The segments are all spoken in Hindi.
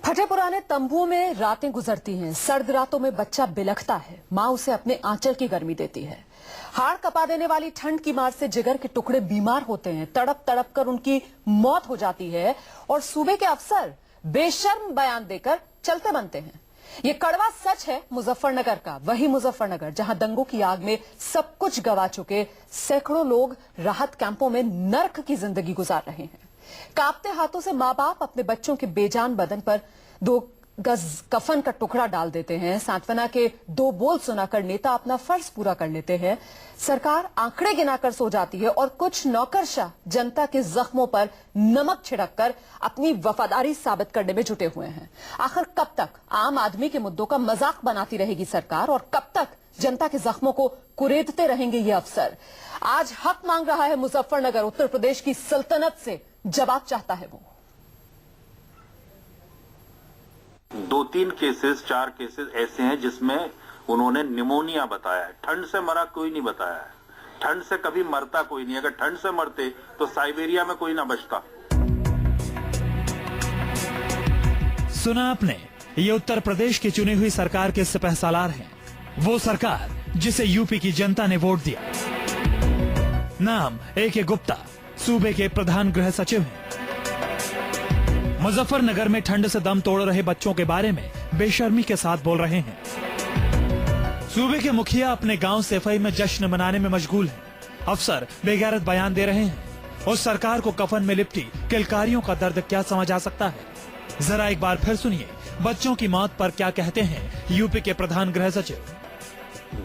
फटे पुराने तंबुओं में रातें गुजरती हैं। सर्द रातों में बच्चा बिलखता है, माँ उसे अपने आंचल की गर्मी देती है। हाड़ कपा देने वाली ठंड की मार से जिगर के टुकड़े बीमार होते हैं, तड़प तड़प कर उनकी मौत हो जाती है और सूबे के अफसर बेशर्म बयान देकर चलते बनते हैं। ये कड़वा सच है मुजफ्फरनगर का, वही मुजफ्फरनगर जहां दंगों की आग में सब कुछ गवा चुके सैकड़ों लोग राहत कैंपों में नर्क की जिंदगी गुजार रहे हैं। कांपते हाथों से माँ बाप अपने बच्चों के बेजान बदन पर 2 गज कफन का टुकड़ा डाल देते हैं। सांत्वना के 2 बोल सुनाकर नेता अपना फर्ज पूरा कर लेते हैं। सरकार आंकड़े गिनाकर सो जाती है और कुछ नौकरशाह जनता के जख्मों पर नमक छिड़ककर अपनी वफादारी साबित करने में जुटे हुए हैं। आखिर कब तक आम आदमी के मुद्दों का मजाक बनाती रहेगी सरकार और कब तक जनता के जख्मों को कुरेदते रहेंगे ये अफसर? आज हक मांग रहा है मुजफ्फरनगर, उत्तर प्रदेश की सल्तनत से जवाब चाहता है वो। 2-3 केसेस 4 केसेस ऐसे हैं जिसमें उन्होंने निमोनिया बताया है। ठंड से मरा कोई नहीं बताया है। ठंड से कभी मरता कोई नहीं। अगर ठंड से मरते तो साइबेरिया में कोई ना बचता। सुना आपने, ये उत्तर प्रदेश की चुनी हुई सरकार के सिपहसालार हैं। वो सरकार जिसे यूपी की जनता ने वोट दिया। नाम A.K. गुप्ता, सूबे के प्रधान गृह सचिव हैं। मुजफ्फरनगर में ठंड से दम तोड़ रहे बच्चों के बारे में बेशर्मी के साथ बोल रहे हैं। सूबे के मुखिया अपने गांव सफाई में जश्न मनाने में मशगूल हैं। अफसर बेगैरत बयान दे रहे हैं। उस सरकार को कफन में लिपटी किलकारियों का दर्द क्या समझ आ सकता है? जरा एक बार फिर सुनिए बच्चों की मौत पर क्या कहते हैं यूपी के प्रधान गृह सचिव।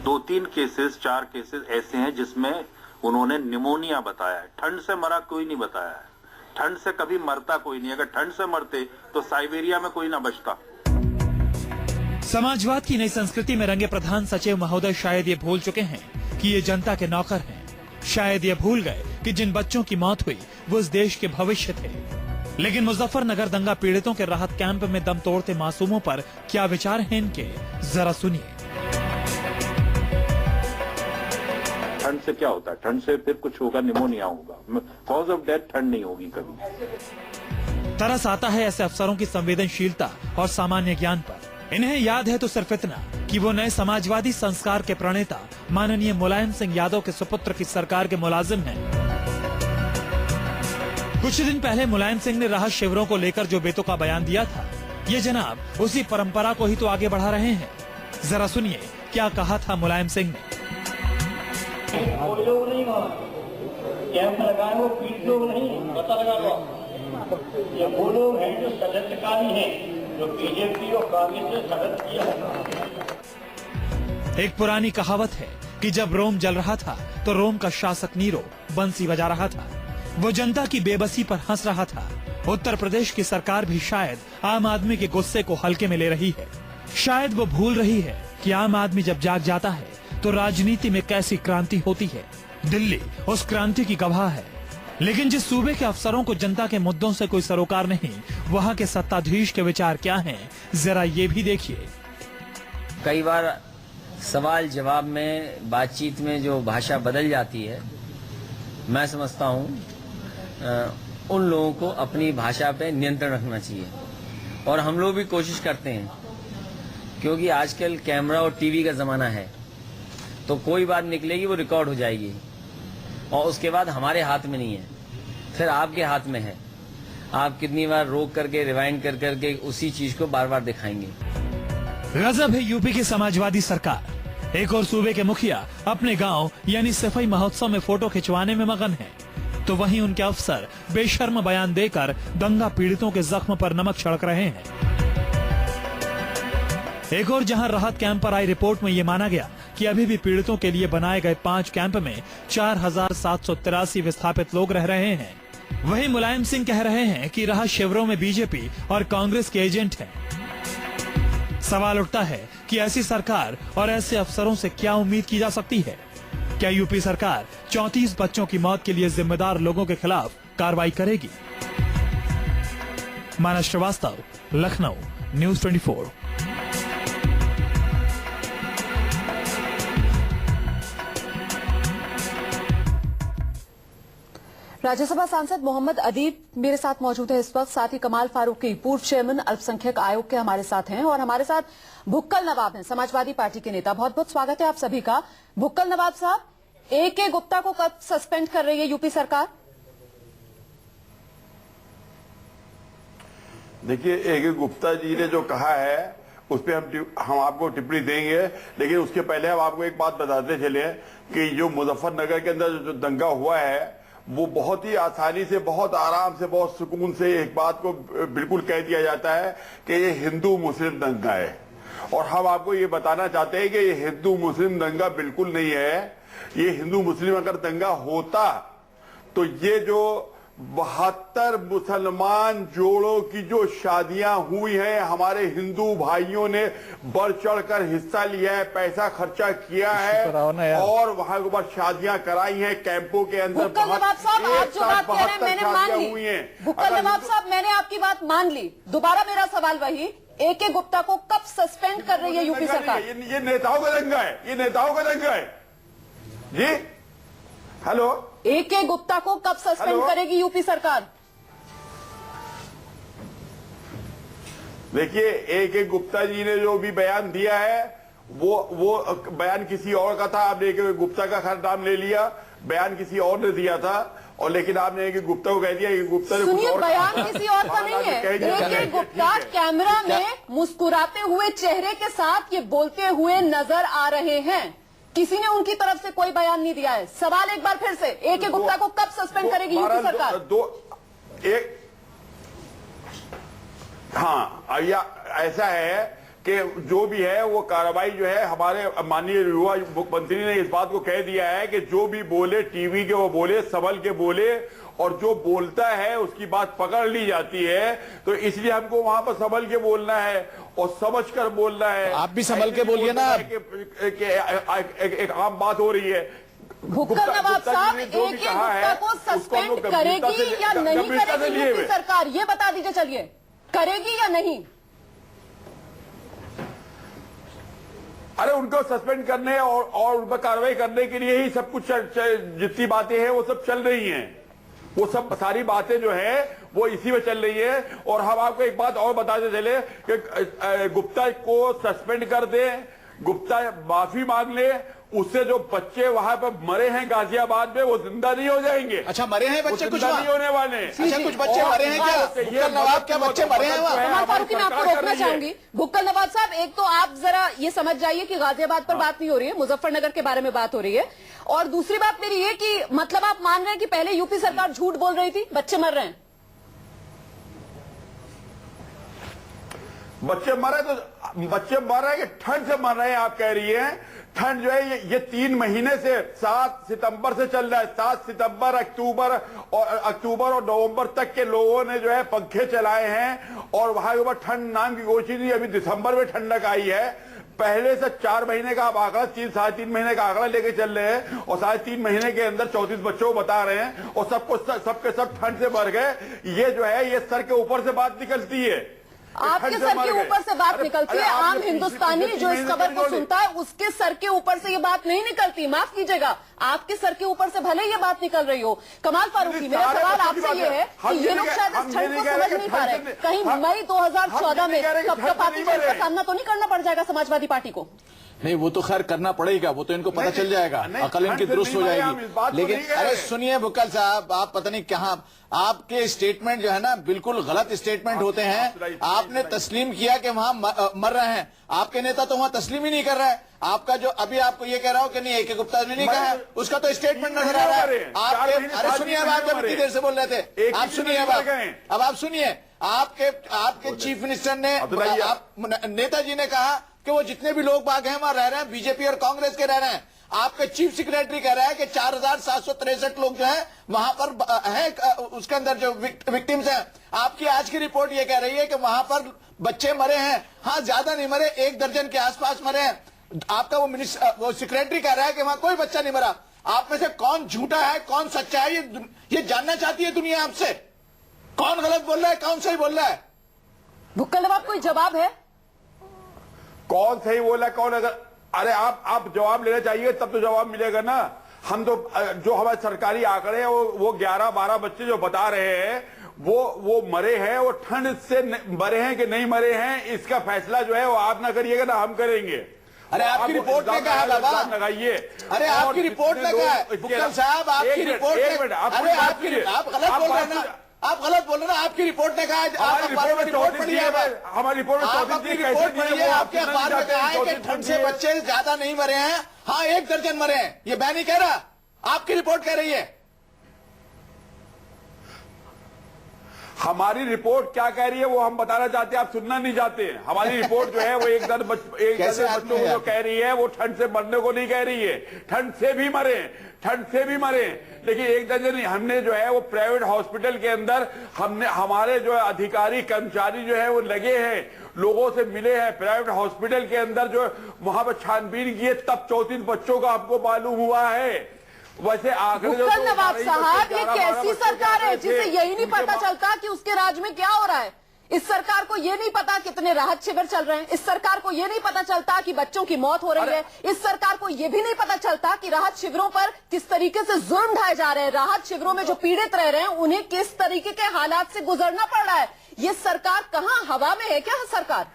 2-3 केसेस 4 केसेस ऐसे हैं जिसमें उन्होंने निमोनिया बताया है। ठंड से मरा कोई नहीं बताया है। ठंड से कभी मरता कोई नहीं। अगर ठंड से मरते तो साइबेरिया में कोई ना बचता। समाजवाद की नई संस्कृति में रंगे प्रधान सचिव महोदय शायद ये भूल चुके हैं कि ये जनता के नौकर हैं। शायद ये भूल गए कि जिन बच्चों की मौत हुई वो इस देश के भविष्य थे। लेकिन मुजफ्फरनगर दंगा पीड़ितों के राहत कैंप में दम तोड़ते मासूमों पर क्या विचार हैं इनके, जरा सुनिए। ठंड से क्या होता है? ठंड से फिर कुछ होगा, निमोनिया होगा। कॉज ऑफ डेथ ठंड नहीं होगी कभी। तरस आता है ऐसे अफसरों की संवेदनशीलता और सामान्य ज्ञान पर। इन्हें याद है तो सिर्फ इतना कि वो नए समाजवादी संस्कार के प्रणेता माननीय मुलायम सिंह यादव के सुपुत्र की सरकार के मुलाजिम हैं। कुछ दिन पहले मुलायम सिंह ने राहत शिविरों को लेकर जो बेतुका बयान दिया था, ये जनाब उसी परंपरा को ही तो आगे बढ़ा रहे हैं। जरा सुनिए क्या कहा था मुलायम सिंह ने। कोई लोग नहीं कैंप लगाए, वो पीठ लोग नहीं, पता लगा लो। ये वो लोग हैं जो षड्यंत्रकारी हैं, जो बीजेपी और कांग्रेस ने षड्यंत्र किया है। एक पुरानी कहावत है कि जब रोम जल रहा था तो रोम का शासक नीरो बंसी बजा रहा था। वो जनता की बेबसी पर हंस रहा था। उत्तर प्रदेश की सरकार भी शायद आम आदमी के गुस्से को हल्के में ले रही है। शायद वो भूल रही है कि आम आदमी जब जाग जाता है तो राजनीति में कैसी क्रांति होती है। दिल्ली उस क्रांति की गवाह है। लेकिन जिस सूबे के अफसरों को जनता के मुद्दों से कोई सरोकार नहीं, वहाँ के सत्ताधीश के विचार क्या हैं, जरा ये भी देखिए। कई बार सवाल जवाब में, बातचीत में जो भाषा बदल जाती है, मैं समझता हूँ उन लोगों को अपनी भाषा पे नियंत्रण रखना चाहिए। और हम लोग भी कोशिश करते हैं, क्योंकि आजकल कैमरा और टीवी का जमाना है, तो कोई बात निकलेगी वो रिकॉर्ड हो जाएगी और उसके बाद हमारे हाथ में नहीं है, फिर आपके हाथ में है। आप कितनी बार रोक करके रिवाइंड कर करके उसी चीज को बार बार दिखाएंगे। गजब है यूपी की समाजवादी सरकार। एक और सूबे के मुखिया अपने गांव यानी सफाई महोत्सव में फोटो खिंचवाने में मगन है, तो वहीं उनके अफसर बेशर्म बयान देकर दंगा पीड़ितों के जख्म पर नमक छिड़क रहे हैं। एक और जहां राहत कैंप पर आई रिपोर्ट में ये माना गया कि अभी भी पीड़ितों के लिए बनाए गए 5 कैंप में 4783 विस्थापित लोग रह रहे हैं। वहीं मुलायम सिंह कह रहे हैं कि राहत शिविरों में बीजेपी और कांग्रेस के एजेंट हैं। सवाल उठता है कि ऐसी सरकार और ऐसे अफसरों से क्या उम्मीद की जा सकती है? क्या यूपी सरकार 34 बच्चों की मौत के लिए जिम्मेदार लोगों के खिलाफ कार्रवाई करेगी? मानस श्रीवास्तव, लखनऊ, न्यूज़ 24। राज्यसभा सांसद मोहम्मद अदीब मेरे साथ मौजूद है इस वक्त, साथ ही कमाल फारूकी पूर्व चेयरमैन अल्पसंख्यक आयोग के हमारे साथ हैं, और हमारे साथ भुक्कल नवाब हैं, समाजवादी पार्टी के नेता। बहुत बहुत स्वागत है आप सभी का। भुक्कल नवाब साहब, AK गुप्ता को कब सस्पेंड कर रही है यूपी सरकार? देखिए, AK गुप्ता जी ने जो कहा है उस पर हम आपको टिप्पणी देंगे, लेकिन उसके पहले हम आपको एक बात बताते चले कि जो मुजफ्फरनगर के अंदर जो दंगा हुआ है वो बहुत ही आसानी से, बहुत आराम से, बहुत सुकून से एक बात को बिल्कुल कह दिया जाता है कि ये हिंदू मुस्लिम दंगा है। और हम आपको ये बताना चाहते हैं कि ये हिंदू मुस्लिम दंगा बिल्कुल नहीं है। ये हिंदू मुस्लिम अगर दंगा होता तो ये जो 72 मुसलमान जोड़ों की जो शादियां हुई हैं, हमारे हिंदू भाइयों ने बढ़ चढ़कर हिस्सा लिया है, पैसा खर्चा किया है और वहां के ऊपर शादियां कराई हैं कैंपों के अंदर। भुक्कल नवाब साहब, आप जो बात कह रहे हैं मैंने मान ली। भुक्कल नवाब साहब, मैंने आपकी बात मान ली। दोबारा मेरा सवाल वही, AK गुप्ता को कब सस्पेंड कर रही है यूपी सरकार? ये नेताओं का दंगा है, ये नेताओं का दंगा है जी। हेलो, AK गुप्ता को कब सस्पेंड करेगी यूपी सरकार? देखिए, AK गुप्ता जी ने जो भी बयान दिया है वो बयान किसी और का था। आपने AK गुप्ता का खैर नाम ले लिया, बयान किसी और ने दिया था, और लेकिन आपने AK गुप्ता को कह दिया कि गुप्ता ने सुनिए, बयान किसी और का नहीं है। AK गुप्ता कैमरा में मुस्कुराते हुए चेहरे के साथ ये बोलते हुए नजर आ रहे हैं। किसी ने उनकी तरफ से कोई बयान नहीं दिया है। सवाल एक बार फिर से, AK गुप्ता को कब सस्पेंड करेगी यूपी सरकार? हाँ, ऐसा है कि जो भी है वो कार्रवाई जो है, हमारे माननीय युवा मुख्यमंत्री ने इस बात को कह दिया है कि जो भी बोले टीवी के वो बोले, संभल के बोले, और जो बोलता है उसकी बात पकड़ ली जाती है। तो इसलिए हमको वहां पर संभल के बोलना है और समझ कर बोलना है। आप भी संभल के बोलिए ना। एक आम बात हो रही है। भुक्कल नवाब साहब, AK गुप्ता को सस्पेंड करेगी या नहीं करेगी यूपी सरकार, ये बता दीजिए। चलिए, करेगी या नहीं? अरे, उनको सस्पेंड करने और उन पर कार्रवाई करने के लिए ही सब कुछ, जितनी बातें हैं वो सब चल रही हैं। वो सब सारी बातें जो है वो इसी में चल रही है। और हम आपको एक बात और बताते चले कि गुप्ता को सस्पेंड कर दे, गुप्ता माफी मांग ले, उससे जो बच्चे वहां पर मरे हैं गाजियाबाद में वो जिंदा नहीं हो जाएंगे। अच्छा, मरे हैं बच्चे? कुछ नहीं होने वाले। अच्छा, कुछ बच्चे मरे हैं क्या? भुक्कल नवाब, क्या बच्चे मरे हैं वहाँ? कमाल फारूकी, मैं आपको रोकना चाहूंगी। भुक्कल नवाब साहब, एक तो आप जरा ये समझ जाइए कि गाजियाबाद पर बात नहीं हो रही है, मुजफ्फरनगर के बारे में बात हो रही है। और दूसरी बात मेरी ये कि मतलब आप मान रहे हैं कि पहले यूपी सरकार झूठ बोल रही थी, बच्चे मर रहे हैं? बच्चे मर रहे हैं कि ठंड से मर रहे हैं आप कह रही हैं? ठंड जो है ये 3 महीने से 7 सितंबर से चल रहा है। 7 सितंबर, अक्टूबर और नवंबर तक के लोगों ने जो है पंखे चलाए हैं और वहां के ऊपर ठंड नाम की कोई चीज नहीं। अभी दिसंबर में ठंडक आई है। पहले से 4 महीने का आप आंकड़ा, 3-3.5 महीने का आंकड़ा लेके चल रहे हैं और 3.5 महीने के अंदर 34 बच्चों को बता रहे हैं और सबके सब ठंड से मर गए। ये जो है ये सर के ऊपर से बात निकलती है, आपके सर के ऊपर से बात निकलती है। आम हिंदुस्तानी जो इस खबर को सुनता है उसके सर के ऊपर से ये बात नहीं निकलती। माफ कीजिएगा, आपके सर के ऊपर से भले ये बात निकल रही हो। कमाल फारूकी, मेरा सवाल आपसे ये है कि ये लोग शायद इस ठंड को समझ नहीं पा रहे। कहीं मई 2014 में कपकपाती ठंड का सामना तो नहीं करना पड़ जाएगा समाजवादी पार्टी को? नहीं, वो तो खैर करना पड़ेगा, वो तो इनको पता चल जाएगा, अकल इनकी दुरुस्त हो जाएगी। लेकिन अरे सुनिए भुक्कल साहब, आप पता नहीं कहां, आपके स्टेटमेंट जो है ना बिल्कुल गलत स्टेटमेंट होते हैं। आपने तस्लीम किया कि वहां मर रहे हैं, आपके नेता तो वहां तस्लीम ही नहीं कर रहा है। आपका जो अभी आपको ये कह रहा हूं कि नहीं AK गुप्ता ने नहीं कहा है, उसका तो स्टेटमेंट नजर आ रहा है आपके। अरे सुनिए, आप जब इतनी देर से बोल रहे थे, आप सुनिए अब आप सुनिए। आपके चीफ मिनिस्टर ने, नेताजी ने कहा कि वो जितने भी लोग बाग हैं वहां रह रहे हैं, बीजेपी और कांग्रेस के रह रहे हैं। आपके चीफ सेक्रेटरी कह रहा है कि 4763 लोग जो हैं वहां पर हैं, उसके अंदर जो विक्टिम्स हैं। आपकी आज की रिपोर्ट ये कह रही है कि वहां पर बच्चे मरे हैं। हाँ, ज्यादा नहीं मरे, 1 दर्जन के आसपास मरे हैं। आपका वो सेक्रेटरी कह रहा है कि वहां कोई बच्चा नहीं मरा। आप में से कौन झूठा है, कौन सच्चा है, ये जानना चाहती है दुनिया आपसे। कौन गलत बोल रहा है, कौन सही बोल रहा है? भुक्कल नवाब, कोई जवाब है? कौन सही बोला, कौन? अगर अरे आप जवाब लेना चाहिए तब तो जवाब मिलेगा ना। हम तो जो हमारे सरकारी आंकड़े हैं वो 11-12 बच्चे जो बता रहे हैं वो मरे हैं, वो ठंड से मरे हैं कि नहीं मरे हैं, इसका फैसला जो है वो आप ना करिएगा ना हम करेंगे। अरे आपकी रिपोर्ट में कहा बाबा, लगाइए। अरे आपकी रिपोर्ट में कहा है बुक्कल साहब, आपकी रिपोर्ट में, अरे आप गलत बोल रहे हैं ना, आप गलत बोल रहे हैं ना। आपकी रिपोर्ट ने कहा, हमारी रिपोर्ट में 34 पढ़ी है, हमारी रिपोर्ट में 34 रिपोर्ट पढ़ी है, आपके अखबार में कहा है कि ठंड से बच्चे ज्यादा नहीं मरे हैं, हाँ 1 दर्जन मरे हैं। ये मैं नहीं कह रहा, आपकी रिपोर्ट कह रही है। हमारी रिपोर्ट क्या कह रही है वो हम बताना चाहते हैं, आप सुनना नहीं चाहते। हमारी रिपोर्ट जो है वो एक दर्जन बच्चों को जो कह रही है वो ठंड से मरने को नहीं कह रही है, ठंड से भी मरे, ठंड से भी मरे। लेकिन 1 दर्जन हमने जो है वो प्राइवेट हॉस्पिटल के अंदर हमने हमारे जो अधिकारी कर्मचारी जो है वो लगे हैं, लोगों से मिले हैं प्राइवेट हॉस्पिटल के अंदर, जो वहां पर छानबीन की है, तब 34 बच्चों का हमको मालूम हुआ है। वैसे आखिर बुक्कल नवाब साहब, ये कैसी सरकार है जिसे यही नहीं पता चलता कि उसके राज्य में क्या हो रहा है? इस सरकार को ये नहीं पता कितने राहत शिविर चल रहे हैं, इस सरकार को ये नहीं पता चलता कि बच्चों की मौत हो रही है, इस सरकार को ये भी नहीं पता चलता कि राहत शिविरों पर किस तरीके से जुल्म ढाए जा रहे हैं, राहत शिविरों में जो पीड़ित रह रहे हैं उन्हें किस तरीके के हालात से गुजरना पड़ रहा है। ये सरकार कहाँ हवा में है क्या सरकार?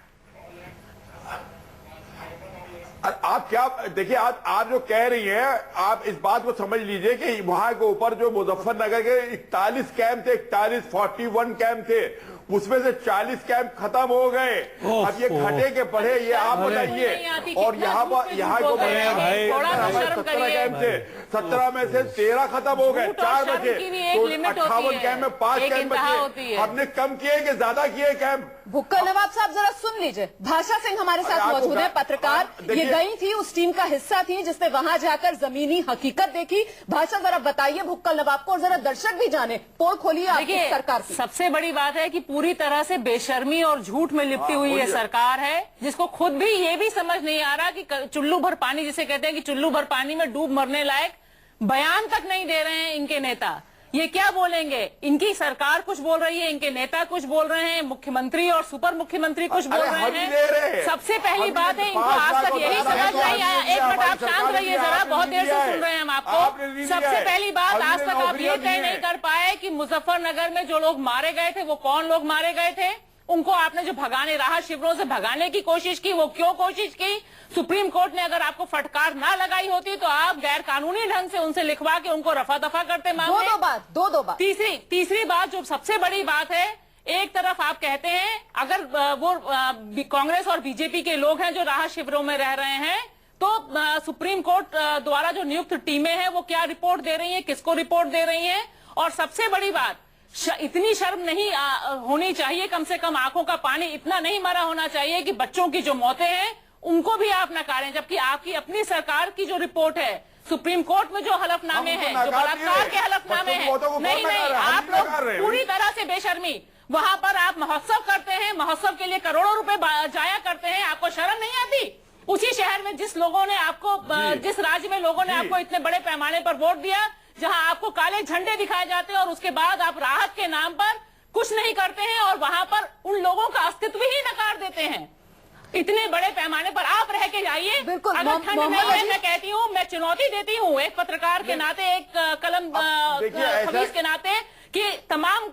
आप क्या देखिए, आप जो कह रही हैं, आप इस बात को समझ लीजिए कि वहां के ऊपर जो मुजफ्फरनगर के 41 कैंप थे, 41 कैंप थे, उसमें से 40 कैंप खत्म हो गए। अब ये घटे के बढ़े ये आप बताइए। और यहाँ को 17 कैंप थे, 17 में से 13 खत्म हो गए, 4 बचे, तो 58 कैंप में 5 कैंप बचे। हमने कम किए कि ज्यादा किए कैंप? बुक्कल नवाब साहब जरा सुन लीजिए, भाषा सिंह हमारे साथ मौजूद है, पत्रकार। ये गई थी, उस टीम का हिस्सा थी जिसने वहां जाकर जमीनी हकीकत देखी। भाषा जरा बताइए बुक्कल नवाब को, और जरा दर्शक भी जाने, पोल खोलिए आपकी सरकार की। सबसे बड़ी बात है कि पूरी तरह से बेशर्मी और झूठ में लिपटी हुई ये सरकार है, जिसको खुद भी ये भी समझ नहीं आ रहा कि चुल्लू भर पानी जिसे कहते हैं कि चुल्लू भर पानी में डूब मरने लायक बयान तक नहीं दे रहे हैं इनके नेता। ये क्या बोलेंगे? इनकी सरकार कुछ बोल रही है, इनके नेता कुछ बोल रहे हैं, मुख्यमंत्री और सुपर मुख्यमंत्री कुछ बोल रहे हैं। सबसे पहली बात है, इनको आज तक यही समझ नहीं आया। एक मिनट आप शांत रहिए जरा, बहुत देर से सुन रहे हैं हम आपको। सबसे पहली बात, आज तक आप ये तय नहीं कर पाए कि मुजफ्फरनगर में जो लोग मारे गए थे वो कौन लोग मारे गए थे। उनको आपने जो भगाने, राहत शिविरों से भगाने की कोशिश की, वो क्यों कोशिश की? सुप्रीम कोर्ट ने अगर आपको फटकार ना लगाई होती तो आप गैर कानूनी ढंग से उनसे लिखवा के उनको रफा दफा करते मामले। दो बात। तीसरी बात, जो सबसे बड़ी बात है, एक तरफ आप कहते हैं अगर वो कांग्रेस और बीजेपी के लोग हैं जो राहत शिविरों में रह रहे हैं, तो सुप्रीम कोर्ट द्वारा जो नियुक्त टीमें हैं वो क्या रिपोर्ट दे रही हैं, किसको रिपोर्ट दे रही हैं? और सबसे बड़ी बात, इतनी शर्म नहीं होनी चाहिए, कम से कम आंखों का पानी इतना नहीं मरा होना चाहिए कि बच्चों की जो मौतें हैं उनको भी आप नकारें, जबकि आपकी अपनी सरकार की जो रिपोर्ट है, सुप्रीम कोर्ट में जो हलफनामे हैं, जो बलात्कार के हलफनामे हैं, नहीं, आप लोग पूरी तरह से बेशर्मी। वहां पर आप महोत्सव करते हैं, महोत्सव के लिए करोड़ों रुपए जाया करते हैं, आपको शर्म नहीं आती? उसी शहर में जिस लोगों ने आपको, जिस राज्य में लोगों ने आपको इतने बड़े पैमाने पर वोट दिया, जहां आपको काले झंडे दिखाए जाते हैं और उसके बाद आप राहत के नाम पर कुछ नहीं करते हैं और वहां पर उन लोगों का अस्तित्व ही नकार देते हैं। इतने बड़े पैमाने पर आप रह के जाइए। अगर ठंड में मैं कहती हूँ, मैं चुनौती देती हूँ एक पत्रकार के नाते, एक कलम खबीज के नाते, कि तमाम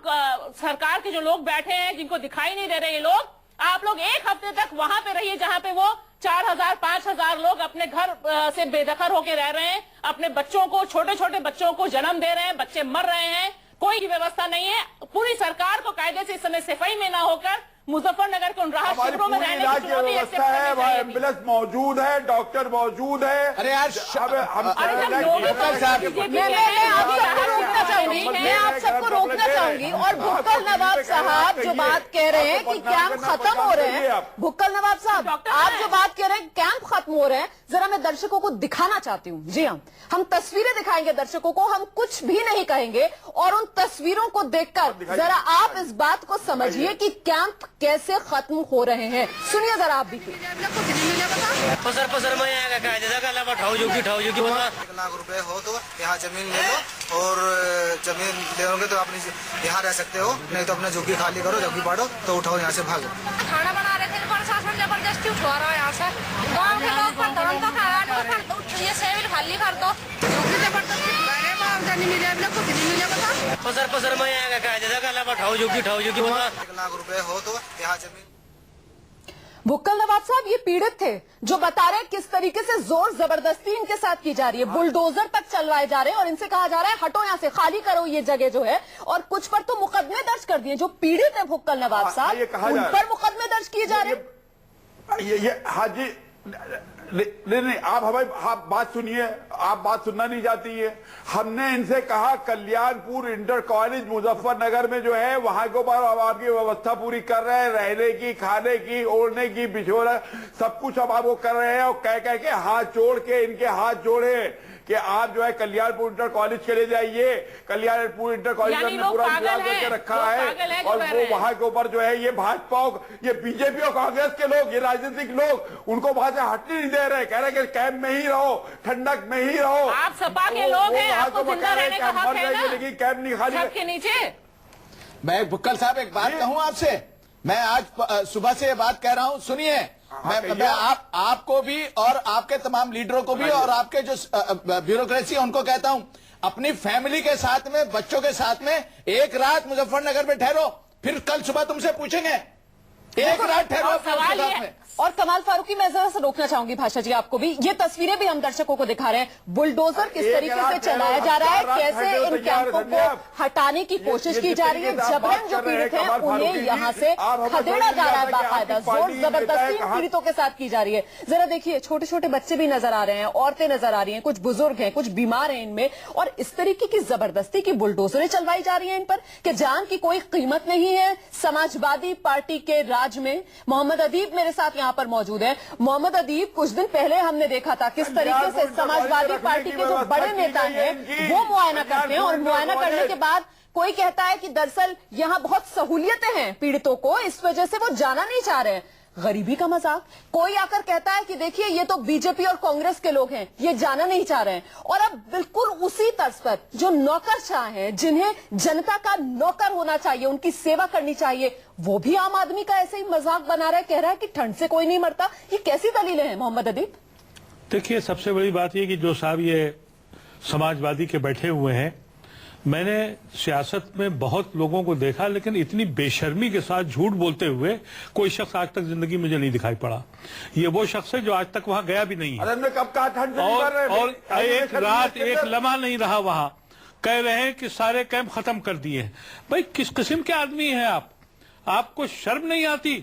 सरकार के जो लोग बैठे हैं जिनको दिखाई नहीं दे रहे ये लोग, आप लोग एक हफ्ते तक वहां पे रहिए जहां पे वो 4000 5000 लोग अपने घर से बेदखल होके रह रहे हैं, अपने बच्चों को, छोटे छोटे बच्चों को जन्म दे रहे हैं, बच्चे मर रहे हैं, कोई व्यवस्था नहीं है। पूरी सरकार को कायदे से इस समय सफाई में ना होकर मुजफ्फरनगर के उन राहत शिविरों में रहने की व्यवस्था है, वहाँ एम्बुलेंस मौजूद है, डॉक्टर मौजूद है। अरे यार, मैं आप सबको रोकना चाहूंगी। और बुक्कल नवाब साहब जो बात कह रहे हैं कि कैंप खत्म हो रहे हैं, बुक्कल नवाब साहब आप जो बात कह रहे हैं कैंप खत्म हो रहे हैं, जरा मैं दर्शकों को दिखाना चाहती हूँ। जी हाँ, हम तस्वीरें दिखाएंगे दर्शकों को, हम कुछ भी नहीं कहेंगे, और उन तस्वीरों को देखकर जरा आप इस बात को समझिए कि कैंप कैसे खत्म हो रहे हैं। सुनिए जरा आप भी। पसर में आएगा कायदे का अलावा ठाऊ जो की 1 लाख रुपए हो तो यहाँ जमीन ले लो, और जमीन ले तो अपनी यहाँ रह सकते हो, नहीं तो अपना झुग्गी खाली करो, झुग्गी पाड़ो तो उठाओ यहाँ से भागो। खाना बना रहे थे, प्रशासन जबरदस्ती उठवा रहा है यहाँ से, गाँव के लोग ये सेविल खाली कर दो, झुग्गी जबरदस्ती पैसा नहीं मिला, अभी तक कुछ नहीं मिला बता। पसर में आएगा क्या जगह अलावा ठाऊ जोगी 1 लाख रुपए हो तो यहाँ जमीन। भुक्कल नवाब साहब ये पीड़ित थे जो बता रहे हैं किस तरीके से जोर जबरदस्ती इनके साथ की जा रही है, बुलडोजर तक चलवाए जा रहे हैं और इनसे कहा जा रहा है हटो यहाँ से, खाली करो ये जगह जो है। और कुछ पर तो मुकदमे दर्ज कर दिए, जो पीड़ित है भुक्कल नवाब साहब उन पर मुकदमे दर्ज किए जा रहे हैं। ये हाजी नहीं, आप बात सुनिए, आप बात सुनना नहीं चाहती है। हमने इनसे कहा कल्याणपुर इंटर कॉलेज मुजफ्फरनगर में जो है वहां के ऊपर आपकी व्यवस्था पूरी कर रहे हैं, रहने की, खाने की, ओढ़ने की, बिछोना सब कुछ अब आपको कर रहे हैं। और कह के हाथ जोड़ के इनके हाथ जोड़े कि आप जो है कल्याणपुर इंटर कॉलेज चले जाइए। कल्याणपुर इंटर कॉलेज में पूरा इंतजाम करके रखा है और वो वहां के ऊपर जो है ये भाजपा, ये बीजेपी और कांग्रेस के लोग, ये राजनीतिक लोग उनको वहां से हटने नहीं दे रहे, कह रहे कि कैंप में ही रहो, ठंडक में ही रहो। आप सपा के लोग हैं, आपको जिंदा रहने का हक है ना, लेकिन कैंप नहीं खाली सबके नीचे। मैं भुक्कल साहब एक बात कहूं आपसे, मैं आज सुबह से ये बात कह रहा हूं, सुनिए। मैं आपको भी और आपके तमाम लीडरों को भी और आपके जो ब्यूरोक्रेसी है उनको कहता हूं, अपनी फैमिली के साथ में, बच्चों के साथ में एक रात मुजफ्फरनगर में ठहरो, फिर कल सुबह तुमसे पूछेंगे। एक रात ठहरो सवाल ये, और कमाल फारूकी मैं जरा सा रोकना चाहूंगी भाषा जी आपको भी, ये तस्वीरें भी हम दर्शकों को दिखा रहे हैं, बुलडोजर किस तरीके से चलाया जा रहा है, कैसे इन कैंपों को हटाने की कोशिश की जा रही है, जबरन जो पीड़ित हैं उन्हें यहाँ से खदेड़ा जा रहा है, बाकायदा जोर जबरदस्ती पीड़ितों के साथ की जा रही है। जरा देखिए, छोटे छोटे बच्चे भी नजर आ रहे हैं, औरतें नजर आ रही हैं, कुछ बुजुर्ग हैं, कुछ बीमार हैं इनमें, और इस तरीके की जबरदस्ती की बुलडोजरें चलवाई जा रही है इन पर कि जान की कोई कीमत नहीं है। समाजवादी पार्टी के राज में मोहम्मद अदीब मेरे साथ यहाँ पर मौजूद है। मोहम्मद अदीब, कुछ दिन पहले हमने देखा था किस तरीके से समाजवादी पार्टी के जो बड़े नेता हैं वो मुआयना करते हैं, और मुआयना करने के बाद कोई कहता है कि दरअसल यहाँ बहुत सहूलियतें हैं पीड़ितों को, इस वजह से वो जाना नहीं चाह रहे हैं। गरीबी का मजाक। कोई आकर कहता है कि देखिए ये तो बीजेपी और कांग्रेस के लोग हैं, ये जाना नहीं चाह रहे हैं। और अब बिल्कुल उसी तर्ज पर जो नौकरशाह हैं, जिन्हें जनता का नौकर होना चाहिए, उनकी सेवा करनी चाहिए, वो भी आम आदमी का ऐसे ही मजाक बना रहा है, कह रहा है कि ठंड से कोई नहीं मरता। ये कैसी दलीलें हैं मोहम्मद अदीब? देखिए, सबसे बड़ी बात यह कि जो साहब ये समाजवादी के बैठे हुए हैं, मैंने सियासत में बहुत लोगों को देखा, लेकिन इतनी बेशर्मी के साथ झूठ बोलते हुए कोई शख्स आज तक जिंदगी मुझे नहीं दिखाई पड़ा। ये वो शख्स है जो आज तक वहां गया भी नहीं है, और एक रात एक लम्हा नहीं रहा वहां। कह रहे हैं कि सारे कैंप खत्म कर दिए। भाई किस किस्म के आदमी हैं आप? आपको शर्म नहीं आती?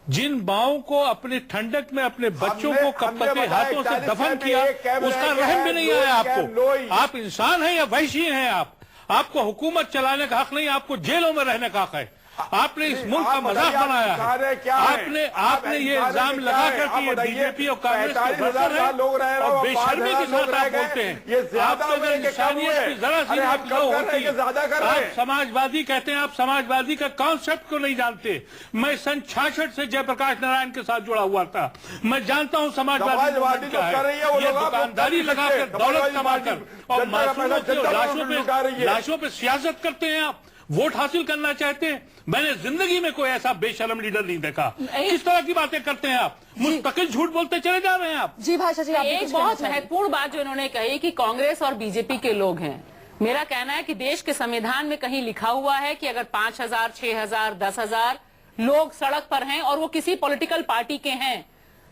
जिन माओं को अपने ठंडक में अपने बच्चों को कपड़े के हाथों से दफन किया, उसका रहम भी नहीं आया आपको। आप इंसान हैं या वहशी हैं? आपको हुकूमत चलाने का हक नहीं, आपको जेलों में रहने का हक है। आपने इस मुल्क का मजाक बनाया है। आपने ये इल्जाम लगाकर कि ये बीजेपी और कांग्रेस के वर्कर हैं और बेशर्मी के साथ आप बोलते हैं। आपको अगर इंसानियत की जरा सी होती है, आप समाजवादी कहते हैं, आप समाजवादी का कॉन्सेप्ट को नहीं जानते। मैं सन 66 से जयप्रकाश नारायण के साथ जुड़ा हुआ था, मैं जानता हूँ समाजवादी क्या है। ये दुकानदारी लगाकर, दौलत कमाकर और मासूमों की लाशों पे सियासत करते हैं। आप वोट हासिल करना चाहते हैं। मैंने जिंदगी में कोई ऐसा बेशर्म लीडर नहीं देखा। किस तरह की बातें करते हैं आप? मुस्तकिल झूठ बोलते चले जा रहे हैं आप। जी भाषा जी, एक बहुत महत्वपूर्ण बात जो इन्होंने कही कि कांग्रेस और बीजेपी के लोग हैं। मेरा कहना है कि देश के संविधान में कहीं लिखा हुआ है कि अगर 5,000, 6,000, 10,000 लोग सड़क पर हैं और वो किसी पॉलिटिकल पार्टी के हैं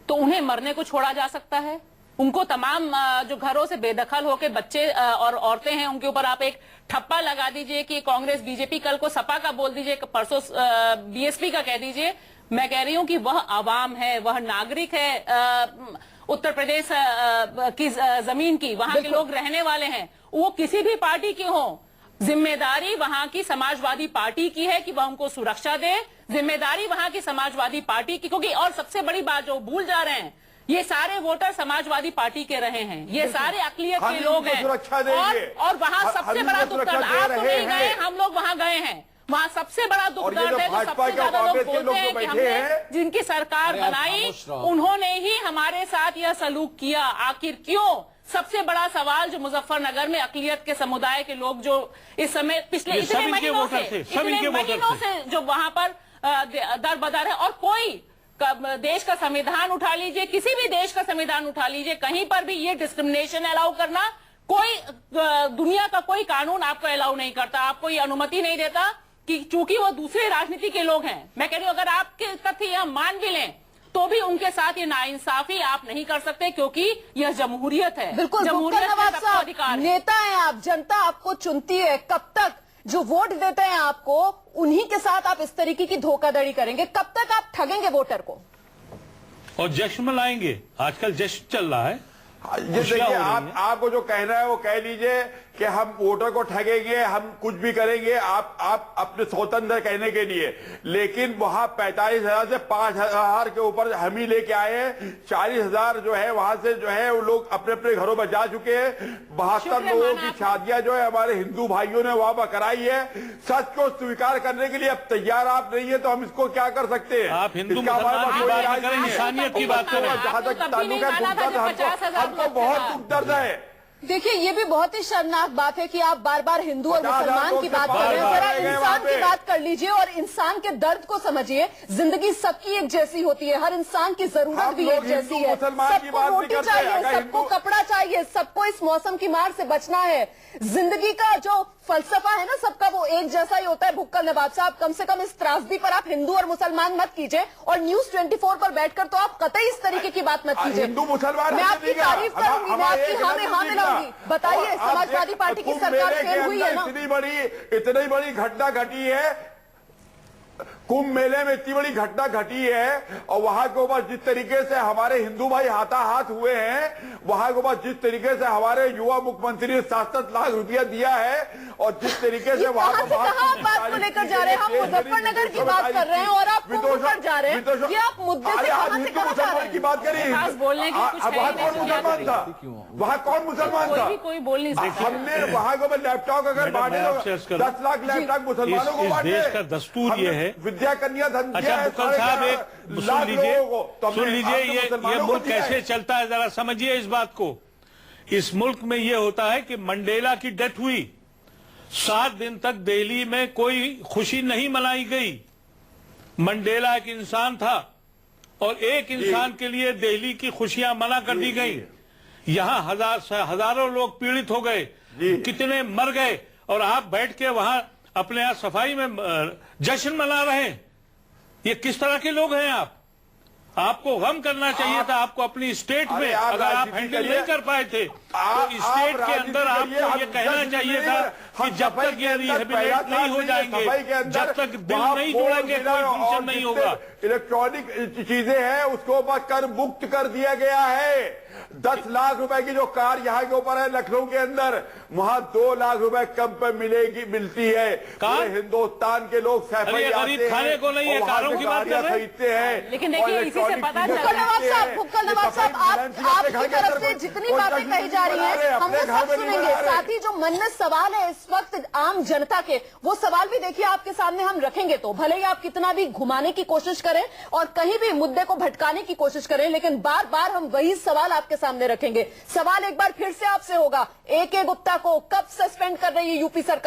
तो उन्हें मरने को छोड़ा जा सकता है। उनको तमाम जो घरों से बेदखल होकर बच्चे और औरतें हैं उनके ऊपर आप एक ठप्पा लगा दीजिए कि कांग्रेस बीजेपी, कल को सपा का बोल दीजिए, परसों बीएसपी का कह दीजिए। मैं कह रही हूं कि वह आवाम है, वह नागरिक है उत्तर प्रदेश की जमीन की, वहां के लोग रहने वाले हैं, वो किसी भी पार्टी के हों। जिम्मेदारी वहां की समाजवादी पार्टी की है कि वह उनको सुरक्षा दे। जिम्मेदारी वहां की समाजवादी पार्टी की, क्योंकि और सबसे बड़ी बात जो भूल जा रहे हैं, ये सारे वोटर समाजवादी पार्टी के रहे हैं, ये सारे अकलियत के लोग हैं। और वहां सबसे बड़ा दुख दर्द, आप तो नहीं गए, हम लोग वहां गए हैं, वहां सबसे बड़ा दुख दर्द है। सबसे ज्यादा लोग बोलते हैं कि हमने जिनकी सरकार बनाई उन्होंने ही हमारे साथ यह सलूक किया। आखिर क्यों? सबसे बड़ा सवाल जो मुजफ्फरनगर में अकलियत के समुदाय के लोग जो इस समय पिछले इतने महीनों से जो वहां पर दर बदर है, और कोई देश का संविधान उठा लीजिए, किसी भी देश का संविधान उठा लीजिए, कहीं पर भी ये डिस्क्रिमिनेशन अलाउ करना कोई दुनिया का कोई कानून आपको अलाउ नहीं करता, आपको ये अनुमति नहीं देता कि चूंकि वो दूसरे राजनीति के लोग हैं। मैं कह रही हूं अगर आपके तथ्य यह मान भी लें तो भी उनके साथ ये नाइंसाफी आप नहीं कर सकते, क्योंकि यह जमहूरियत है। बिल्कुल, जमहूरियत नवाब का साहब, अधिकार है। नेता हैं आप, जनता आपको चुनती है। कब तक जो वोट देते हैं आपको, उन्हीं के साथ आप इस तरीके की धोखाधड़ी करेंगे? कब तक आप ठगेंगे वोटर को और जश्न मनाएंगे? आजकल जश्न चल रहा है। ये देखिए, आपको जो कहना है वो कह लीजिए कि हम वोटर को ठगेंगे, हम कुछ भी करेंगे, आप अपने स्वतंत्र कहने के लिए। लेकिन वहां 45,000 से 5,000 के ऊपर हम ही लेके आए। 40,000 जो है वहां से जो है वो लोग अपने अपने घरों में जा चुके हैं। 72 लोगों की शादियां जो है हमारे हिंदू भाइयों ने वहां पर कराई है। सच को स्वीकार करने के लिए अब तैयार आप नहीं है तो हम इसको क्या कर सकते हैं? आप हिंदू मुसलमान की बात न करें, इंसानियत की बात करें। जहां तक ताल्लुक है हमको बहुत दुख दर्द है। देखिए, ये भी बहुत ही शर्मनाक बात है कि आप बार बार हिंदू और मुसलमान की बात कर रहे हैं। जरा इंसान की बात कर लीजिए और इंसान के दर्द को समझिए। जिंदगी सबकी एक जैसी होती है, हर इंसान की जरूरत भी एक जैसी है। सबको रोटी चाहिए, सबको कपड़ा चाहिए, सबको इस मौसम की मार से बचना है। जिंदगी का जो फलसफा है ना सबका, वो एक जैसा ही होता है। भुक्कल नवाब साहब, कम से कम इस त्रासदी पर आप हिंदू और मुसलमान मत कीजिए, और न्यूज 24 पर बैठकर तो आप कतई इस तरीके की बात मत कीजिए। हिंदू मुसलमान मैं आपकी तारीफ करूंगी, मैं आपकी हाँ में हाँ मिलाऊंगी। बताइए, समाजवादी पार्टी की सरकार फेल हुई है ना? इतनी बड़ी घटना घटी है, कुंभ मेले में इतनी बड़ी घटना घटी है, और वहां के ऊपर जिस तरीके से हमारे हिंदू भाई हाथाहाथ हुए हैं, वहां के ऊपर जिस तरीके से हमारे युवा मुख्यमंत्री ने 7-7 लाख रुपया दिया है, और जिस तरीके से वहां आप बात को लेकर जा रहे हैं? हम मुजफ्फरनगर की बात कर रहे हैं और आप ऊपर जा रहे हैं। ये आप मुद्दे से कहां से कहां जा रहे हैं? की बात करिए। वहां कौन मुसलमान था? वहां कौन मुसलमान था? कोई बोल नहीं सकता। हमने वहां के ऊपर लैपटॉप अगर बांटे 10 लाख लैपटॉप मुसलमानों को बांटे। देश का दस्तूर ये है। विद्या कन्या धन अच्छा बुक्कल साहब, एक सुन लीजिए ये मुल्क कैसे चलता है, जरा समझिए इस बात को। इस मुल्क में ये होता है कि मंडेला की डेथ हुई, 7 दिन तक दिल्ली में कोई खुशी नहीं मनाई गई। मंडेला एक इंसान था और एक इंसान के लिए दिल्ली की खुशियां मना कर दी गई। यहां हजारों लोग पीड़ित हो गए, कितने मर गए, और आप बैठ के वहां अपने यहाँ सफाई में जश्न मना रहे हैं। ये किस तरह के लोग हैं आप? आपको गम करना चाहिए था। आपको अपनी स्टेट में अगर आप हैंडल नहीं कर पाए थे तो स्टेट के अंदर आपको ये कहना चाहिए था कि जब तक ये रिहेबिलिटेट नहीं हो जाएंगे, जब तक दिल नहीं जोड़ेंगे, कोई फंक्शन नहीं होगा। इलेक्ट्रॉनिक चीजें हैं उसको ऊपर कर मुक्त कर दिया गया है। 10 लाख रुपए की जो कार यहाँ के ऊपर है लखनऊ के अंदर, वहां 2 लाख रुपए कम पे मिलती है। हिंदुस्तान के लोग गरीब खाने को नहीं है, कारों की बात कर खरीदते हैं। लेकिन देखिए इसी से पता चला। भुक्कल नवाब साहब, आपकी तरफ से जितनी बातें कही जा रही हैं हम वो सब सुनेंगे। साथ ही जो मन में सवाल है इस वक्त आम जनता के, वो सवाल भी देखिए आपके सामने हम रखेंगे। तो भले ही आप कितना भी घुमाने की कोशिश करें और कहीं भी मुद्दे को भटकाने की कोशिश करें, लेकिन बार बार हम वही सवाल आपके सामने रखेंगे। सवाल एक बार फिर से आपसे होगा, AK गुप्ता को कब सस्पेंड कर रही है यूपी सरकार?